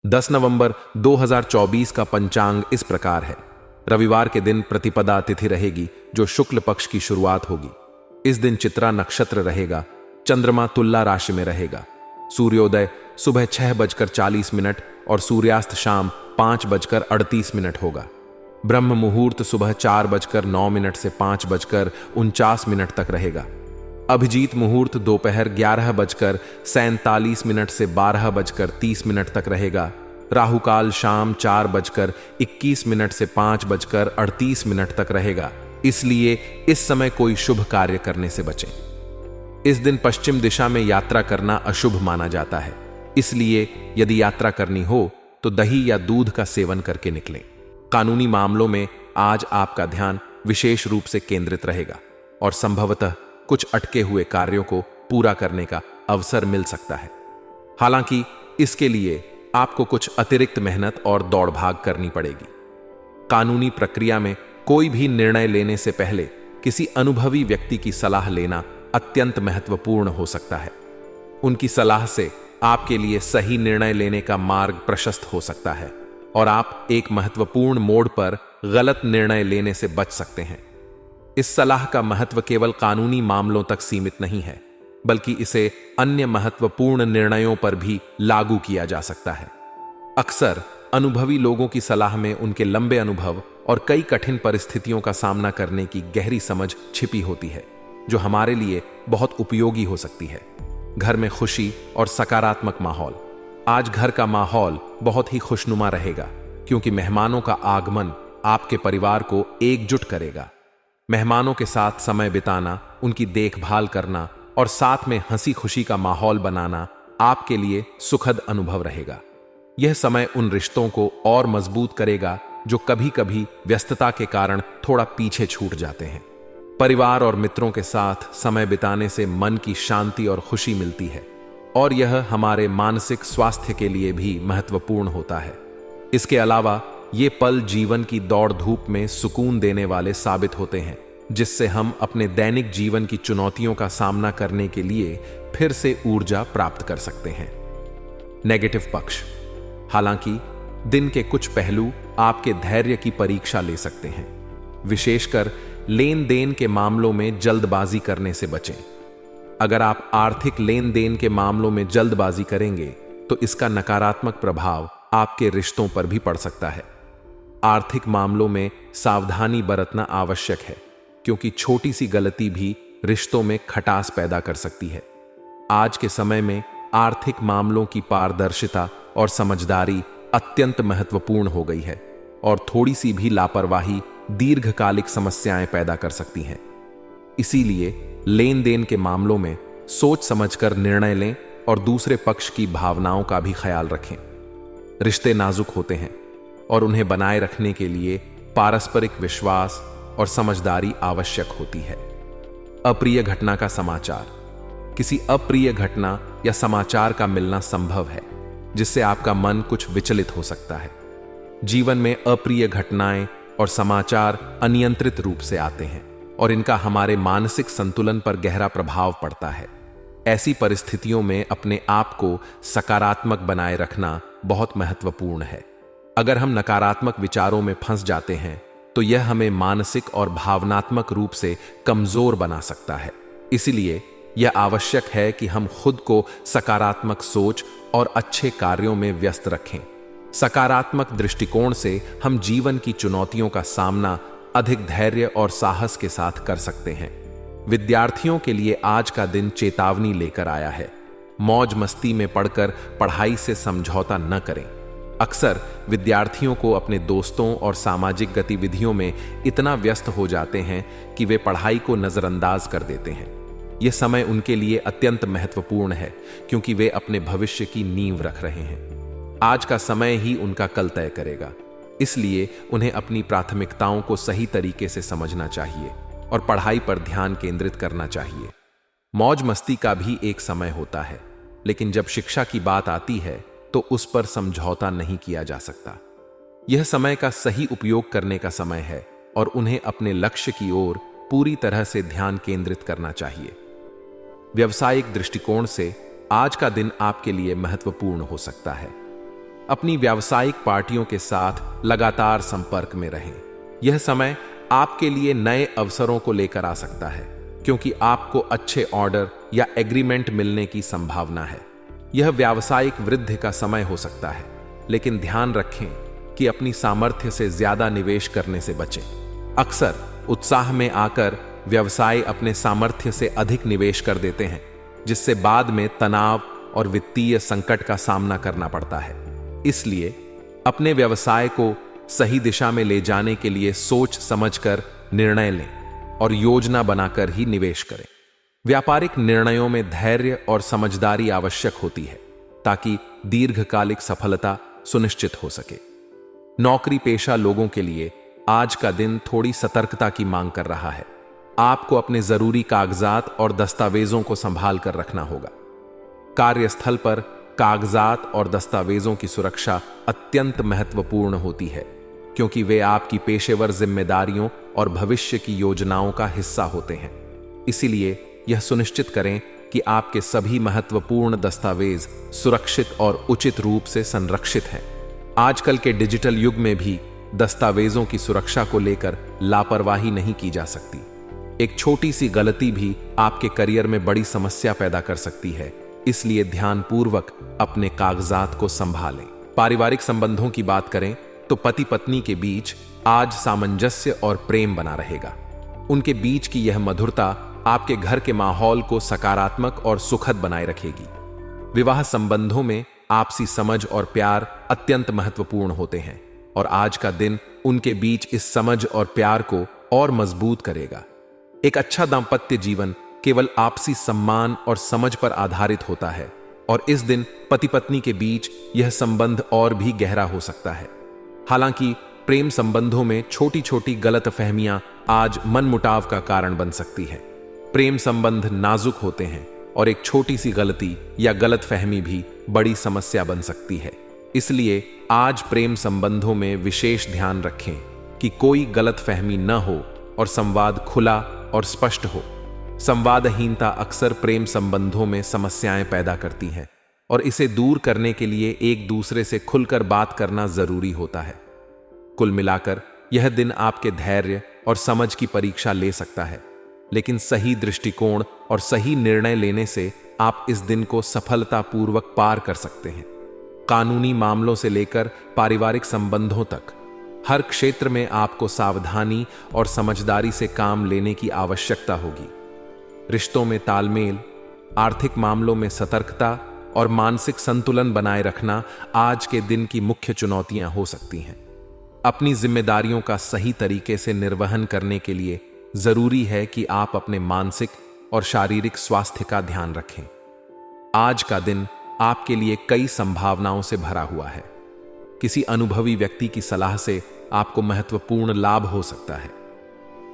10 नवंबर 2024 का पंचांग इस प्रकार है। रविवार के दिन प्रतिपदा तिथि रहेगी जो शुक्ल पक्ष की शुरुआत होगी। इस दिन चित्रा नक्षत्र रहेगा। चंद्रमा तुला राशि में रहेगा। सूर्योदय सुबह 6:40 और सूर्यास्त शाम 5:38 होगा। ब्रह्म मुहूर्त सुबह 4:09 से 5:49 तक रहेगा। अभिजीत मुहूर्त दोपहर 11:47 से 12:30 तक रहेगा। राहुकाल शाम 4:21 से 5:38 तक रहेगा, इसलिए इस समय कोई शुभ कार्य करने से बचें। इस दिन पश्चिम दिशा में यात्रा करना अशुभ माना जाता है, इसलिए यदि यात्रा करनी हो तो दही या दूध का सेवन करके निकलें। कानूनी मामलों में आज आपका ध्यान विशेष रूप से केंद्रित रहेगा और संभवतः कुछ अटके हुए कार्यों को पूरा करने का अवसर मिल सकता है। हालांकि इसके लिए आपको कुछ अतिरिक्त मेहनत और दौड़ भाग करनी पड़ेगी। कानूनी प्रक्रिया में कोई भी निर्णय लेने से पहले किसी अनुभवी व्यक्ति की सलाह लेना अत्यंत महत्वपूर्ण हो सकता है। उनकी सलाह से आपके लिए सही निर्णय लेने का मार्ग प्रशस्त हो सकता है और आप एक महत्वपूर्ण मोड़ पर गलत निर्णय लेने से बच सकते हैं। इस सलाह का महत्व केवल कानूनी मामलों तक सीमित नहीं है, बल्कि इसे अन्य महत्वपूर्ण निर्णयों पर भी लागू किया जा सकता है। अक्सर अनुभवी लोगों की सलाह में उनके लंबे अनुभव और कई कठिन परिस्थितियों का सामना करने की गहरी समझ छिपी होती है, जो हमारे लिए बहुत उपयोगी हो सकती है। घर में खुशी और सकारात्मक माहौल। आज घर का माहौल बहुत ही खुशनुमा रहेगा, क्योंकि मेहमानों का आगमन आपके परिवार को एकजुट करेगा। मेहमानों के साथ समय बिताना, उनकी देखभाल करना और साथ में हंसी खुशी का माहौल बनाना आपके लिए सुखद अनुभव रहेगा। यह समय उन रिश्तों को और मजबूत करेगा जो कभी कभी व्यस्तता के कारण थोड़ा पीछे छूट जाते हैं। परिवार और मित्रों के साथ समय बिताने से मन की शांति और खुशी मिलती है और यह हमारे मानसिक स्वास्थ्य के लिए भी महत्वपूर्ण होता है। इसके अलावा ये पल जीवन की दौड़ धूप में सुकून देने वाले साबित होते हैं, जिससे हम अपने दैनिक जीवन की चुनौतियों का सामना करने के लिए फिर से ऊर्जा प्राप्त कर सकते हैं। नेगेटिव पक्ष। हालांकि दिन के कुछ पहलू आपके धैर्य की परीक्षा ले सकते हैं। विशेषकर लेन देन के मामलों में जल्दबाजी करने से बचें। अगर आप आर्थिक लेन देन के मामलों में जल्दबाजी करेंगे तो इसका नकारात्मक प्रभाव आपके रिश्तों पर भी पड़ सकता है। आर्थिक मामलों में सावधानी बरतना आवश्यक है, क्योंकि छोटी सी गलती भी रिश्तों में खटास पैदा कर सकती है। आज के समय में आर्थिक मामलों की पारदर्शिता और समझदारी अत्यंत महत्वपूर्ण हो गई है और थोड़ी सी भी लापरवाही दीर्घकालिक समस्याएं पैदा कर सकती हैं। इसीलिए लेन देन के मामलों में सोच समझकर निर्णय लें और दूसरे पक्ष की भावनाओं का भी ख्याल रखें। रिश्ते नाजुक होते हैं और उन्हें बनाए रखने के लिए पारस्परिक विश्वास और समझदारी आवश्यक होती है। अप्रिय घटना का समाचार। किसी अप्रिय घटना या समाचार का मिलना संभव है, जिससे आपका मन कुछ विचलित हो सकता है। जीवन में अप्रिय घटनाएं और समाचार अनियंत्रित रूप से आते हैं और इनका हमारे मानसिक संतुलन पर गहरा प्रभाव पड़ता है। ऐसी परिस्थितियों में अपने आप को सकारात्मक बनाए रखना बहुत महत्वपूर्ण है। अगर हम नकारात्मक विचारों में फंस जाते हैं तो यह हमें मानसिक और भावनात्मक रूप से कमजोर बना सकता है। इसलिए यह आवश्यक है कि हम खुद को सकारात्मक सोच और अच्छे कार्यों में व्यस्त रखें। सकारात्मक दृष्टिकोण से हम जीवन की चुनौतियों का सामना अधिक धैर्य और साहस के साथ कर सकते हैं। विद्यार्थियों के लिए आज का दिन चेतावनी लेकर आया है। मौज मस्ती में पढ़कर पढ़ाई से समझौता न करें। अक्सर विद्यार्थियों को अपने दोस्तों और सामाजिक गतिविधियों में इतना व्यस्त हो जाते हैं कि वे पढ़ाई को नजरअंदाज कर देते हैं। यह समय उनके लिए अत्यंत महत्वपूर्ण है, क्योंकि वे अपने भविष्य की नींव रख रहे हैं। आज का समय ही उनका कल तय करेगा, इसलिए उन्हें अपनी प्राथमिकताओं को सही तरीके से समझना चाहिए और पढ़ाई पर ध्यान केंद्रित करना चाहिए। मौज मस्ती का भी एक समय होता है, लेकिन जब शिक्षा की बात आती है तो उस पर समझौता नहीं किया जा सकता। यह समय का सही उपयोग करने का समय है और उन्हें अपने लक्ष्य की ओर पूरी तरह से ध्यान केंद्रित करना चाहिए। व्यावसायिक दृष्टिकोण से आज का दिन आपके लिए महत्वपूर्ण हो सकता है। अपनी व्यावसायिक पार्टियों के साथ लगातार संपर्क में रहें। यह समय आपके लिए नए अवसरों को लेकर आ सकता है, क्योंकि आपको अच्छे ऑर्डर या एग्रीमेंट मिलने की संभावना है। यह व्यावसायिक वृद्धि का समय हो सकता है, लेकिन ध्यान रखें कि अपनी सामर्थ्य से ज्यादा निवेश करने से बचें। अक्सर उत्साह में आकर व्यवसाय अपने सामर्थ्य से अधिक निवेश कर देते हैं, जिससे बाद में तनाव और वित्तीय संकट का सामना करना पड़ता है। इसलिए अपने व्यवसाय को सही दिशा में ले जाने के लिए सोच समझकर निर्णय लें और योजना बनाकर ही निवेश करें। व्यापारिक निर्णयों में धैर्य और समझदारी आवश्यक होती है, ताकि दीर्घकालिक सफलता सुनिश्चित हो सके। नौकरी पेशा लोगों के लिए आज का दिन थोड़ी सतर्कता की मांग कर रहा है। आपको अपने जरूरी कागजात और दस्तावेजों को संभाल कर रखना होगा। कार्यस्थल पर कागजात और दस्तावेजों की सुरक्षा अत्यंत महत्वपूर्ण होती है, क्योंकि वे आपकी पेशेवर जिम्मेदारियों और भविष्य की योजनाओं का हिस्सा होते हैं। इसीलिए यह सुनिश्चित करें कि आपके सभी महत्वपूर्ण दस्तावेज सुरक्षित और उचित रूप से संरक्षित हैं। आजकल के डिजिटल युग में भी दस्तावेजों की सुरक्षा को लेकर लापरवाही नहीं की जा सकती। एक छोटी सी गलती भी आपके करियर में बड़ी समस्या पैदा कर सकती है, इसलिए ध्यानपूर्वक अपने कागजात को संभालें। पारिवारिक संबंधों की बात करें तो पति पत्नी के बीच आज सामंजस्य और प्रेम बना रहेगा। उनके बीच की यह मधुरता आपके घर के माहौल को सकारात्मक और सुखद बनाए रखेगी। विवाह संबंधों में आपसी समझ और प्यार अत्यंत महत्वपूर्ण होते हैं, और आज का दिन उनके बीच इस समझ और प्यार को और मजबूत करेगा। एक अच्छा दाम्पत्य जीवन केवल आपसी सम्मान और समझ पर आधारित होता है, और इस दिन पति पत्नी के बीच यह संबंध और भी गहरा हो सकता है। हालांकि प्रेम संबंधों में छोटी छोटी गलतफहमियां आज मनमुटाव का कारण बन सकती है। प्रेम संबंध नाजुक होते हैं, और एक छोटी सी गलती या गलतफहमी भी बड़ी समस्या बन सकती है। इसलिए आज प्रेम संबंधों में विशेष ध्यान रखें कि कोई गलतफहमी न हो और संवाद खुला और स्पष्ट हो। संवादहीनता अक्सर प्रेम संबंधों में समस्याएं पैदा करती है, और इसे दूर करने के लिए एक दूसरे से खुलकर बात करना जरूरी होता है। कुल मिलाकर यह दिन आपके धैर्य और समझ की परीक्षा ले सकता है, लेकिन सही दृष्टिकोण और सही निर्णय लेने से आप इस दिन को सफलतापूर्वक पार कर सकते हैं। कानूनी मामलों से लेकर पारिवारिक संबंधों तक हर क्षेत्र में आपको सावधानी और समझदारी से काम लेने की आवश्यकता होगी। रिश्तों में तालमेल, आर्थिक मामलों में सतर्कता और मानसिक संतुलन बनाए रखना आज के दिन की मुख्य चुनौतियां हो सकती हैं। अपनी जिम्मेदारियों का सही तरीके से निर्वहन करने के लिए जरूरी है कि आप अपने मानसिक और शारीरिक स्वास्थ्य का ध्यान रखें। आज का दिन आपके लिए कई संभावनाओं से भरा हुआ है। किसी अनुभवी व्यक्ति की सलाह से आपको महत्वपूर्ण लाभ हो सकता है।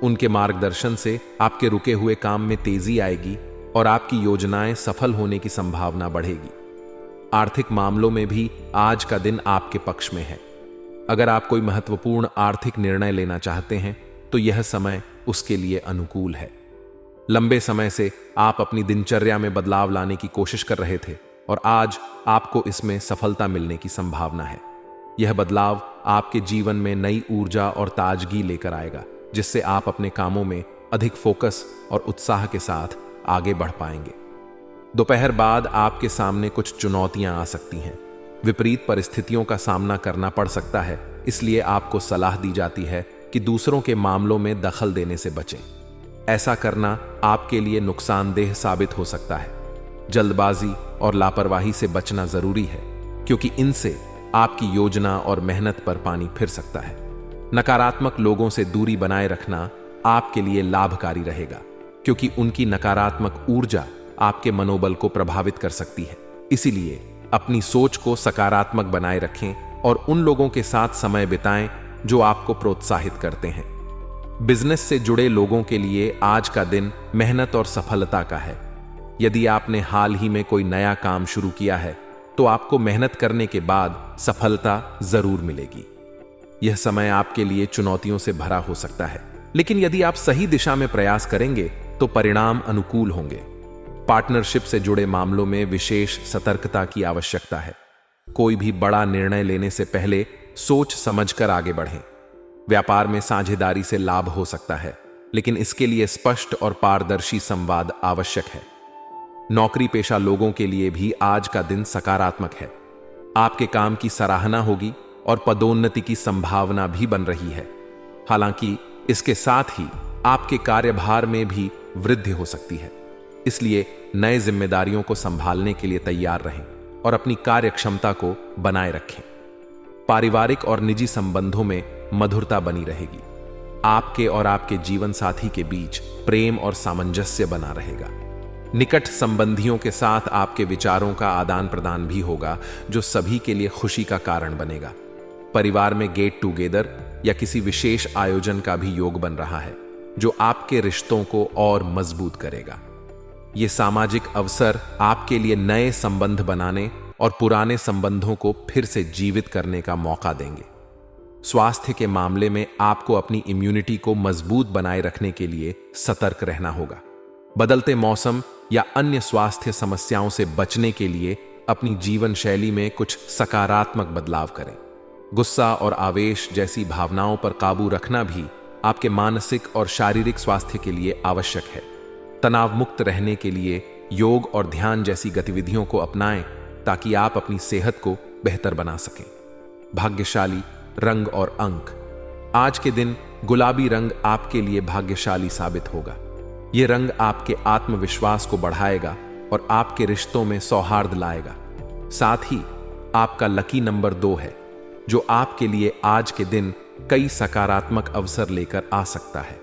उनके मार्गदर्शन से आपके रुके हुए काम में तेजी आएगी और आपकी योजनाएं सफल होने की संभावना बढ़ेगी। आर्थिक मामलों में भी आज का दिन आपके पक्ष में है। अगर आप कोई महत्वपूर्ण आर्थिक निर्णय लेना चाहते हैं तो यह समय उसके लिए अनुकूल है। लंबे समय से आप अपनी दिनचर्या में बदलाव लाने की कोशिश कर रहे थे, और आज आपको इसमें सफलता मिलने की संभावना है। यह बदलाव आपके जीवन में नई ऊर्जा और ताजगी लेकर आएगा, जिससे आप अपने कामों में अधिक फोकस और उत्साह के साथ आगे बढ़ पाएंगे। दोपहर बाद आपके सामने कुछ चुनौतियां आ सकती हैं। विपरीत परिस्थितियों का सामना करना पड़ सकता है, इसलिए आपको सलाह दी जाती है कि दूसरों के मामलों में दखल देने से बचें। ऐसा करना आपके लिए नुकसानदेह साबित हो सकता है। जल्दबाजी और लापरवाही से बचना जरूरी है, क्योंकि इनसे आपकी योजना और मेहनत पर पानी फिर सकता है। नकारात्मक लोगों से दूरी बनाए रखना आपके लिए लाभकारी रहेगा, क्योंकि उनकी नकारात्मक ऊर्जा आपके मनोबल को प्रभावित कर सकती है। इसीलिए अपनी सोच को सकारात्मक बनाए रखें और उन लोगों के साथ समय बिताएं जो आपको प्रोत्साहित करते हैं। बिजनेस से जुड़े लोगों के लिए आज का दिन मेहनत और सफलता का है। यदि आपने हाल ही में कोई नया काम शुरू किया है तो आपको मेहनत करने के बाद सफलता जरूर मिलेगी। यह समय आपके लिए चुनौतियों से भरा हो सकता है, लेकिन यदि आप सही दिशा में प्रयास करेंगे तो परिणाम अनुकूल होंगे। पार्टनरशिप से जुड़े मामलों में विशेष सतर्कता की आवश्यकता है। कोई भी बड़ा निर्णय लेने से पहले सोच समझकर आगे बढ़ें। व्यापार में साझेदारी से लाभ हो सकता है, लेकिन इसके लिए स्पष्ट और पारदर्शी संवाद आवश्यक है। नौकरी पेशा लोगों के लिए भी आज का दिन सकारात्मक है। आपके काम की सराहना होगी और पदोन्नति की संभावना भी बन रही है। हालांकि इसके साथ ही आपके कार्यभार में भी वृद्धि हो सकती है, इसलिए नए जिम्मेदारियों को संभालने के लिए तैयार रहें और अपनी कार्यक्षमता को बनाए रखें। पारिवारिक और निजी संबंधों में मधुरता बनी रहेगी। आपके और आपके जीवन साथी के बीच प्रेम और सामंजस्य बना रहेगा। निकट संबंधियों के साथ आपके विचारों का आदान प्रदान भी होगा, जो सभी के लिए खुशी का कारण बनेगा। परिवार में गेट टुगेदर या किसी विशेष आयोजन का भी योग बन रहा है, जो आपके रिश्तों को और मजबूत करेगा। ये सामाजिक अवसर आपके लिए नए संबंध बनाने और पुराने संबंधों को फिर से जीवित करने का मौका देंगे। स्वास्थ्य के मामले में आपको अपनी इम्यूनिटी को मजबूत बनाए रखने के लिए सतर्क रहना होगा। बदलते मौसम या अन्य स्वास्थ्य समस्याओं से बचने के लिए अपनी जीवन शैली में कुछ सकारात्मक बदलाव करें। गुस्सा और आवेश जैसी भावनाओं पर काबू रखना भी आपके मानसिक और शारीरिक स्वास्थ्य के लिए आवश्यक है। तनाव मुक्त रहने के लिए योग और ध्यान जैसी गतिविधियों को अपनाएं, ताकि आप अपनी सेहत को बेहतर बना सकें। भाग्यशाली रंग और अंक। आज के दिन गुलाबी रंग आपके लिए भाग्यशाली साबित होगा। यह रंग आपके आत्मविश्वास को बढ़ाएगा और आपके रिश्तों में सौहार्द लाएगा। साथ ही आपका लकी नंबर 2 है, जो आपके लिए आज के दिन कई सकारात्मक अवसर लेकर आ सकता है।